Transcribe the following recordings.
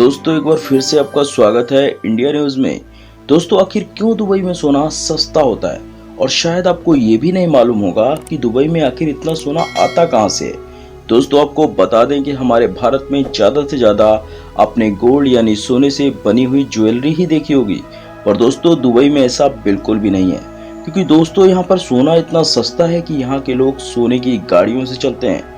दोस्तों एक बार फिर से आपका स्वागत है इंडिया न्यूज में। दोस्तों आखिर क्यों दुबई में सोना सस्ता होता है और शायद आपको ये भी नहीं मालूम होगा कि दुबई में आखिर इतना सोना आता कहां से है। दोस्तों आपको बता दें कि हमारे भारत में ज्यादा से ज्यादा आपने गोल्ड यानी सोने से बनी हुई ज्वेलरी ही देखी होगी, पर दोस्तों दुबई में ऐसा बिल्कुल भी नहीं है, क्योंकि दोस्तों यहाँ पर सोना इतना सस्ता है कि यहाँ के लोग सोने की गाड़ियों से चलते हैं।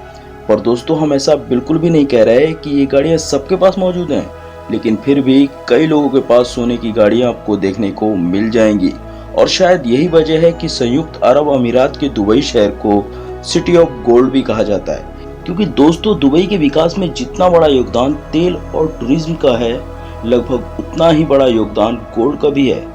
पर दोस्तों हम ऐसा बिल्कुल भी नहीं कह रहे कि ये गाड़ियां सबके पास मौजूद हैं, लेकिन फिर भी कई लोगों के पास सोने की गाड़ियां आपको देखने को मिल जाएंगी। और शायद यही वजह है कि संयुक्त अरब अमीरात के दुबई शहर को सिटी ऑफ गोल्ड भी कहा जाता है, क्योंकि दोस्तों दुबई के विकास में जितना बड़ा योगदान तेल और टूरिज्म का है, लगभग उतना ही बड़ा योगदान गोल्ड का भी है।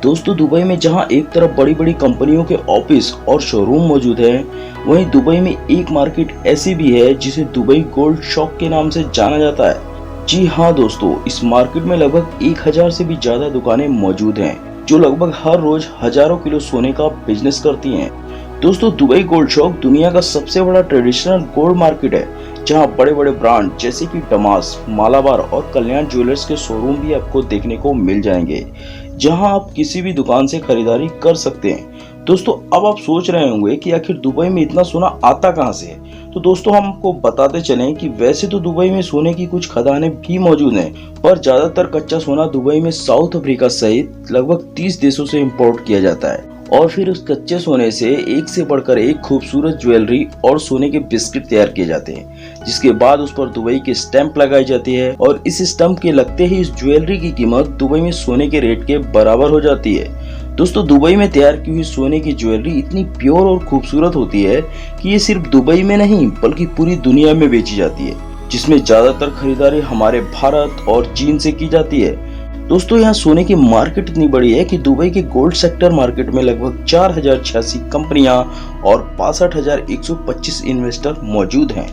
दोस्तों दुबई में जहां एक तरफ बड़ी बड़ी कंपनियों के ऑफिस और शोरूम मौजूद हैं, वहीं दुबई में एक मार्केट ऐसी भी है जिसे दुबई गोल्ड शॉक के नाम से जाना जाता है। जी हाँ दोस्तों, इस मार्केट में लगभग 1000 से भी ज्यादा दुकानें मौजूद हैं, जो लगभग हर रोज हजारों किलो सोने का बिजनेस करती हैं। दोस्तों दुबई गोल्ड शॉक दुनिया का सबसे बड़ा ट्रेडिशनल गोल्ड मार्केट है, जहां बड़े बड़े ब्रांड जैसे कि डमास, मालाबार और कल्याण ज्वेलर्स के शोरूम भी आपको देखने को मिल जाएंगे, जहां आप किसी भी दुकान से खरीदारी कर सकते हैं। दोस्तों अब आप सोच रहे होंगे कि आखिर दुबई में इतना सोना आता कहां से है। तो दोस्तों हम आपको बताते चलें कि वैसे तो दुबई में सोने की कुछ खदानें भी मौजूद हैं, पर ज्यादातर कच्चा सोना दुबई में साउथ अफ्रीका सहित लगभग 30 देशों से इंपोर्ट किया जाता है, और फिर उस कच्चे सोने से एक से बढ़कर एक खूबसूरत ज्वेलरी और सोने के बिस्किट तैयार किए जाते हैं, जिसके बाद उस पर दुबई की स्टैंप लगाई जाती है, और इस स्टैंप के लगते ही इस ज्वेलरी की कीमत दुबई में सोने के रेट के बराबर हो जाती है। दोस्तों दुबई में तैयार की हुई सोने की ज्वेलरी इतनी प्योर और खूबसूरत होती है कि ये सिर्फ दुबई में नहीं बल्कि पूरी दुनिया में बेची जाती है, जिसमें ज्यादातर खरीदारी हमारे भारत और चीन से की जाती है। दोस्तों यहाँ सोने की मार्केट इतनी बड़ी है कि दुबई के गोल्ड सेक्टर मार्केट में लगभग 4086 कंपनियां और 62,125 इन्वेस्टर मौजूद हैं।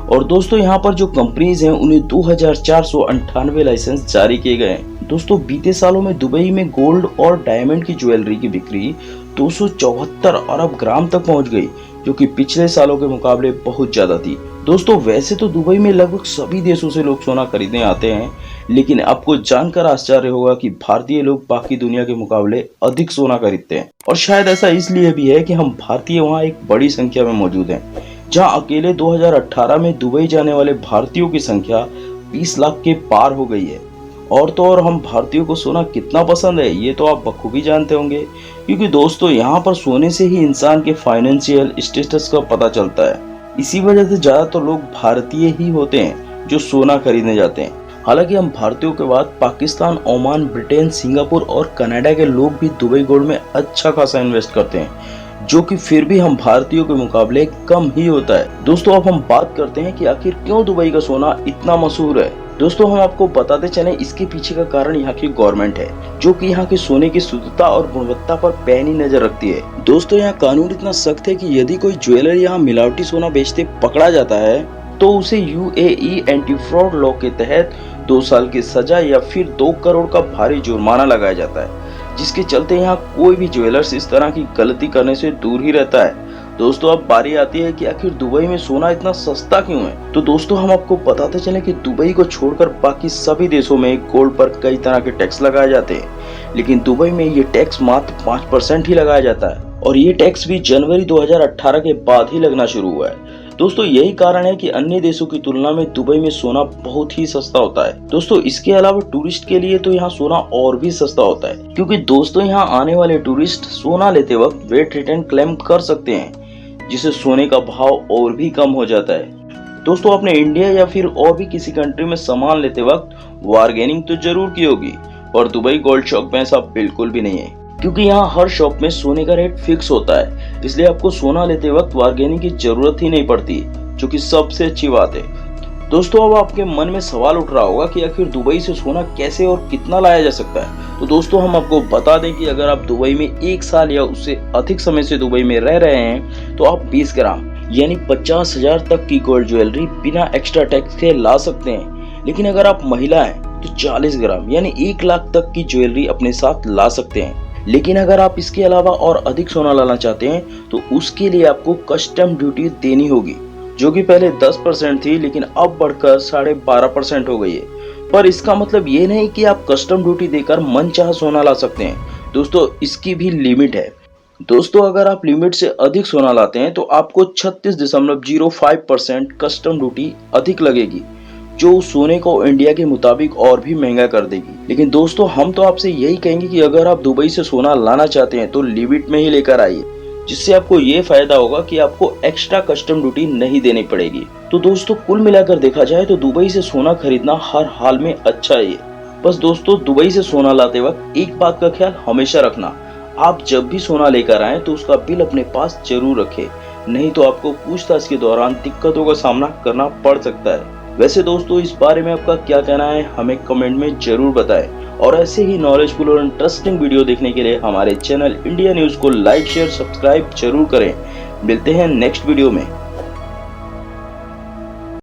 और दोस्तों यहाँ पर जो कंपनीज हैं उन्हें 2498 लाइसेंस जारी किए गए हैं। दोस्तों बीते सालों में दुबई में गोल्ड और डायमंड की ज्वेलरी की बिक्री 274 अरब ग्राम तक पहुंच गई, जो कि पिछले सालों के मुकाबले बहुत ज्यादा थी। दोस्तों वैसे तो दुबई में लगभग सभी देशों से लोग सोना खरीदने आते हैं, लेकिन आपको जानकर आश्चर्य होगा कि भारतीय लोग बाकी दुनिया के मुकाबले अधिक सोना खरीदते हैं। और शायद ऐसा इसलिए भी है कि हम भारतीय वहाँ एक बड़ी संख्या में मौजूद हैं, जहाँ अकेले 2018 में दुबई जाने वाले भारतीयों की संख्या 20 लाख के पार हो गई है। और तो और हम भारतीयों को सोना कितना पसंद है ये तो आप बखूबी जानते होंगे, क्योंकि दोस्तों यहाँ पर सोने से ही इंसान के फाइनेंशियल स्टेटस का पता चलता है। इसी वजह से ज्यादातर लोग भारतीय ही होते हैं जो सोना खरीदने जाते हैं। हालांकि हम भारतीयों के बाद पाकिस्तान, ओमान, ब्रिटेन, सिंगापुर और कनाडा के लोग भी दुबई गोल्ड में अच्छा खासा इन्वेस्ट करते हैं, जो कि फिर भी हम भारतीयों के मुकाबले कम ही होता है। दोस्तों अब हम बात करते हैं कि आखिर क्यों दुबई का सोना इतना मशहूर है। दोस्तों हम आपको बताते चलें, इसके पीछे का कारण यहाँ की गवर्नमेंट है, जो कि यहाँ के सोने की शुद्धता और गुणवत्ता पर पैनी नजर रखती है। दोस्तों यहाँ कानून इतना सख्त है कि यदि कोई ज्वेलर यहाँ मिलावटी सोना बेचते पकड़ा जाता है तो उसे यूएई एंटी फ्रॉड लॉ के तहत 2 साल की सजा या फिर 2 करोड़ का भारी जुर्माना लगाया जाता है, जिसके चलते यहाँ कोई भी ज्वेलर्स इस तरह की गलती करने से दूर ही रहता है। दोस्तों अब बारी आती है कि आखिर दुबई में सोना इतना सस्ता क्यों है। तो दोस्तों हम आपको बताते चले कि दुबई को छोड़कर बाकी सभी देशों में गोल्ड पर कई तरह के टैक्स लगाए जाते हैं, लेकिन दुबई में ये टैक्स मात्र 5% ही लगाया जाता है, और ये टैक्स भी जनवरी 2018 के बाद ही लगना शुरू हुआ है। दोस्तों यही कारण है कि अन्य देशों की तुलना में दुबई में सोना बहुत ही सस्ता होता है। दोस्तों इसके अलावा टूरिस्ट के लिए तो यहाँ सोना और भी सस्ता होता है, क्योंकि दोस्तों यहाँ आने वाले टूरिस्ट सोना लेते वक्त वेट रिटर्न क्लेम कर सकते हैं, जिससे सोने का भाव और भी कम हो जाता है। दोस्तों आपने इंडिया या फिर और भी किसी कंट्री में सामान लेते वक्त बार्गेनिंग तो जरूर की होगी, और दुबई गोल्ड शॉक में ऐसा बिल्कुल भी नहीं है, क्योंकि यहाँ हर शॉप में सोने का रेट फिक्स होता है, इसलिए आपको सोना लेते वक्त बार्गेनिंग की जरूरत ही नहीं पड़ती, जो कि सबसे अच्छी बात है। दोस्तों अब आपके मन में सवाल उठ रहा होगा कि आखिर दुबई से सोना कैसे और कितना लाया जा सकता है। तो दोस्तों हम आपको बता दें कि अगर आप दुबई में 1 साल या उससे अधिक समय से दुबई में रह रहे हैं तो आप 20 ग्राम यानी 50,000 तक की गोल्ड ज्वेलरी बिना एक्स्ट्रा टैक्स के ला सकते हैं। लेकिन अगर आप महिला हैं तो 40 ग्राम यानी 1 लाख तक की ज्वेलरी अपने साथ ला सकते हैं। लेकिन अगर आप इसके अलावा और अधिक सोना लाना चाहते हैं तो उसके लिए आपको कस्टम ड्यूटी देनी होगी, जो कि पहले 10% थी लेकिन अब बढ़कर 12.5% हो गई है। पर इसका मतलब ये नहीं कि आप कस्टम ड्यूटी देकर मनचाहा सोना ला सकते हैं। दोस्तों इसकी भी लिमिट है। दोस्तों अगर आप लिमिट से अधिक सोना लाते हैं तो आपको 36.05% कस्टम ड्यूटी अधिक लगेगी, जो उस सोने को इंडिया के मुताबिक और भी महंगा कर देगी। लेकिन दोस्तों हम तो आपसे यही कहेंगे कि अगर आप दुबई से सोना लाना चाहते हैं तो लिमिट में ही लेकर आइए, जिससे आपको ये फायदा होगा कि आपको एक्स्ट्रा कस्टम ड्यूटी नहीं देनी पड़ेगी। तो दोस्तों कुल मिलाकर देखा जाए तो दुबई से सोना खरीदना हर हाल में अच्छा है। बस दोस्तों दुबई से सोना लाते वक्त एक बात का ख्याल हमेशा रखना, आप जब भी सोना लेकर आए तो उसका बिल अपने पास जरूर रखें, नहीं तो आपको पूछताछ के दौरान दिक्कतों का सामना करना पड़ सकता है। वैसे दोस्तों इस बारे में आपका क्या कहना है हमें कमेंट में जरूर बताएं, और ऐसे ही नॉलेजफुल और इंटरेस्टिंग वीडियो देखने के लिए हमारे चैनल इंडिया न्यूज को लाइक शेयर सब्सक्राइब जरूर करें। मिलते हैं नेक्स्ट वीडियो में।